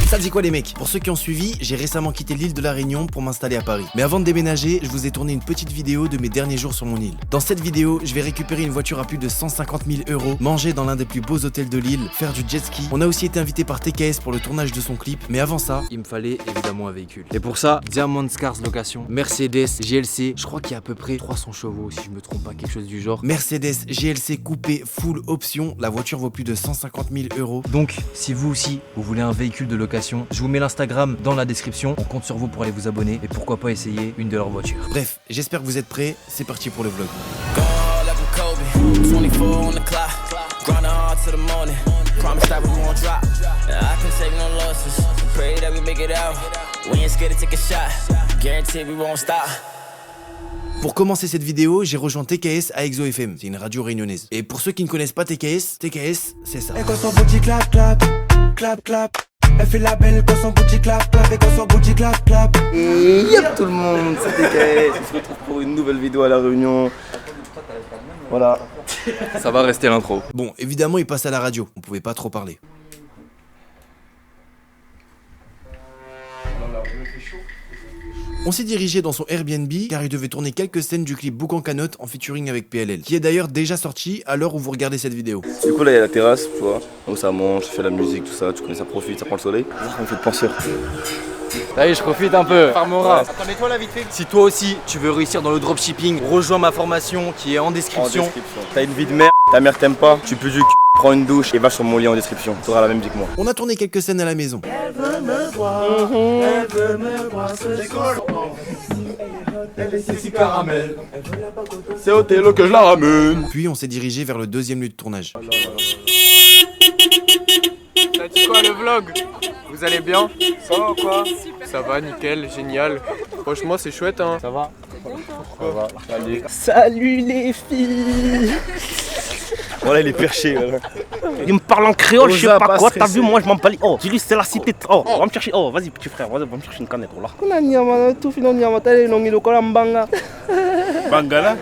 Ça dit quoi les mecs? Pour ceux qui ont suivi, j'ai récemment quitté l'île de la Réunion pour m'installer à Paris. Mais avant de déménager, je vous ai tourné une petite vidéo de mes derniers jours sur mon île. Dans cette vidéo, je vais récupérer une voiture à plus de 150 000 €, manger dans l'un des plus beaux hôtels de l'île, faire du jet ski. On a aussi été invité par TKS pour le tournage de son clip. Mais avant ça, il me fallait évidemment un véhicule. Et pour ça, Diamond Cars Location, Mercedes GLC, je crois qu'il y a à peu près 300 chevaux si je me trompe pas, quelque chose du genre. Mercedes GLC coupé full option, la voiture vaut plus de 150 000 €. Donc si vous aussi, vous voulez un véhicule de location, je vous mets l'Instagram dans la description. On compte sur vous pour aller vous abonner et pourquoi pas essayer une de leurs voitures. Bref, j'espère que vous êtes prêts, c'est parti pour le vlog. Pour commencer cette vidéo, j'ai rejoint TKS à Exo FM, c'est une radio réunionnaise. Et pour ceux qui ne connaissent pas TKS, c'est ça. Et quand son boutique clap clap, clap clap, elle fait la belle quand son boutique clap clap, et quand son boutique clap clap. Yep tout le monde, c'est TKS, on se retrouve pour une nouvelle vidéo à La Réunion. Voilà. Ça va rester l'intro. Bon, évidemment, il passe à la radio, on pouvait pas trop parler. On s'est dirigé dans son Airbnb car il devait tourner quelques scènes du clip Boucan Canotte en featuring avec PLL, qui est d'ailleurs déjà sorti à l'heure où vous regardez cette vidéo. Du coup là il y a la terrasse, tu vois, où ça mange, ça fait la musique, tout ça, tu connais, ça profite, ça prend le soleil. Ça me fait penser. Allez, je profite un peu. Farmora. Attends, mets-toi là vite fait. Si toi aussi tu veux réussir dans le dropshipping, rejoins ma formation qui est en description. T'as une vie de merde, ta mère t'aime pas, tu peux du prends une douche et va sur mon lien en description. T'auras la même vie que moi. On a tourné quelques scènes à la maison. Elle veut me voir, elle veut me voir ce soir. Elle est sexy caramel. C'est au télo que je la ramène. Puis on s'est dirigé vers le deuxième lieu de tournage. T'as dit quoi le vlog? Vous allez bien? Ça va ou quoi? Ça va, nickel, génial. Franchement c'est chouette hein. Ça va? Ça va. Allez. Salut les filles. Voilà il est perché. Voilà. Il me parle en créole, je sais Osa, pas pas quoi, t'as stressé. vu, moi je m'en bats les... Oh, dis-lui c'est la cité, oh, va me chercher, oh, vas-y petit frère, va me chercher une canette, là. Bangala.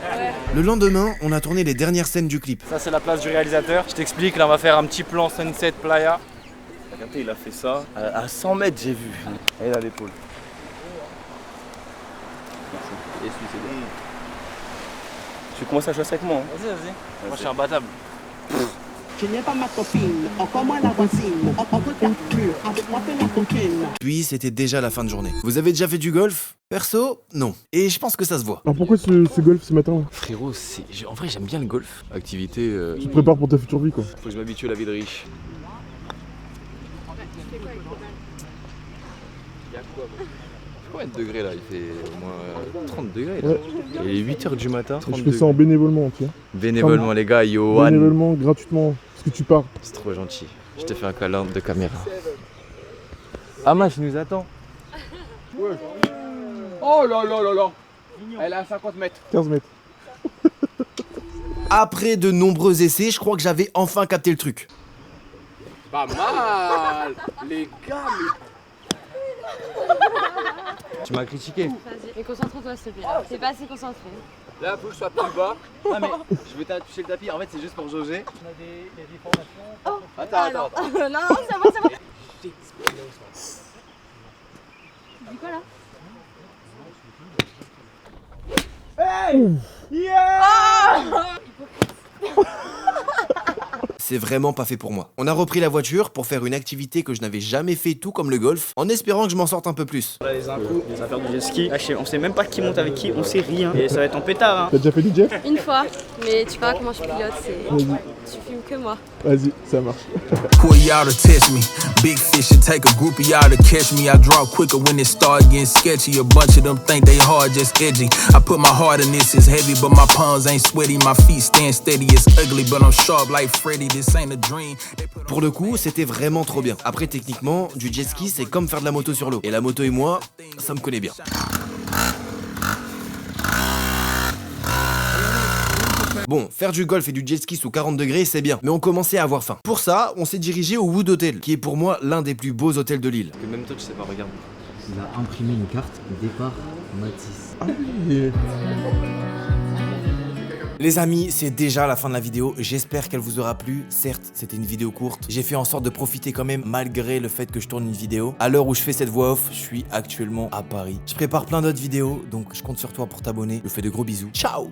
Le lendemain, on a tourné les dernières scènes du clip. Ça c'est la place du réalisateur. Je t'explique, là on va faire un petit plan Sunset Playa. Regardez, il a fait ça à 100 mètres, j'ai vu. Et il a l'épaule. Merci. Et celui, c'est bon. Tu commences à jouer avec moi. Hein. Vas-y. Moi je suis imbattable. Je n'ai pas ma copine, encore moins la voisine. On peut conclure avec moi fais la coquine. Puis c'était déjà la fin de journée. Vous avez déjà fait du golf? Perso, non. Et je pense que ça se voit. Alors pourquoi ce golf ce matin là? Frérot, en vrai j'aime bien le golf. Activité. Tu te prépares pour ta future vie quoi. Faut que je m'habitue à la vie de riche. Combien de degrés là? Il fait au moins 30 degrés là. Ouais. Il est 8h du matin. Je fais ça en bénévolement, tu vois. Bénévolement les gars, Johan. Bénévolement, gratuitement, parce que tu pars. C'est trop gentil. Je te fais un câlin de caméra. Amash nous attend. Oh là là là là. Elle est à 50 mètres. 15 mètres. Après de nombreux essais, je crois que j'avais enfin capté le truc. Pas mal. Les gars Tu m'as critiqué. Vas-y, mais concentre-toi s'il te plaît. T'es pas assez concentré. mais là faut que je sois plus bas. Ah mais je veux toucher le tapis, en fait c'est juste pour jauger. Attends. non, non, c'est bon, c'est bon. Tu dis quoi là? C'est vraiment pas fait pour moi. On a repris la voiture pour faire une activité que je n'avais jamais fait tout comme le golf, en espérant que je m'en sorte un peu plus. Voilà les infos, les affaires du jet ski. Là, on sait même pas qui monte avec qui, on sait rien. Et ça va être en pétard hein. T'as déjà fait du jet? Une fois, mais tu verras comment je pilote, Vas-y, tu filmes que moi. vas-y, ça marche. Who are y'all to test me? Big fish should take a group of y'all to catch me. I draw quicker when it start getting sketchy. A bunch of them think they hard, just edgy. I put my heart in this, it's heavy, but my palms ain't sweaty. My feet stand steady, it's ugly, but I'm sharp like Freddy. This ain't a dream. Pour le coup, c'était vraiment trop bien. Après, techniquement, du jet ski, c'est comme faire de la moto sur l'eau. Et la moto et moi, ça me connaît bien. Bon, faire du golf et du jet ski sous 40 degrés, c'est bien, mais on commençait à avoir faim. Pour ça, on s'est dirigé au Wood Hotel, qui est pour moi l'un des plus beaux hôtels de l'île. Que même toi tu sais pas, regarde. Il a imprimé une carte départ Matisse. Ah oui. Les amis, c'est déjà la fin de la vidéo. J'espère qu'elle vous aura plu. Certes, c'était une vidéo courte. J'ai fait en sorte de profiter quand même malgré le fait que je tourne une vidéo. À l'heure où je fais cette voix off, je suis actuellement à Paris. Je prépare plein d'autres vidéos, donc je compte sur toi pour t'abonner. Je vous fais de gros bisous. Ciao!